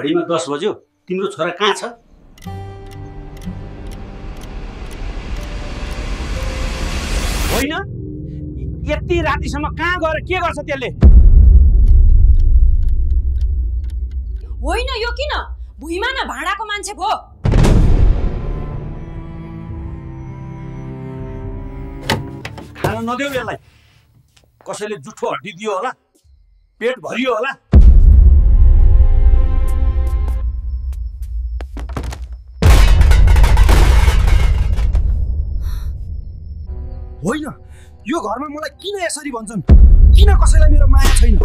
घडीमा 10 बज्यो तिम्रो छोरा कहाँ छ? होइन यति रातिसम्म कहाँ गएर के गर्छ त्यसले? होइन यो किन भुइँमा न भाडाको मान्छे भो। खाना नदेऊ यसलाई। कसैले जुठो हड्डी दियो होला, पेट भरियो होला। होइन यो घरमा मलाई किन यसरी भन्छन्? किन कसैलाई मेरो माया छैन?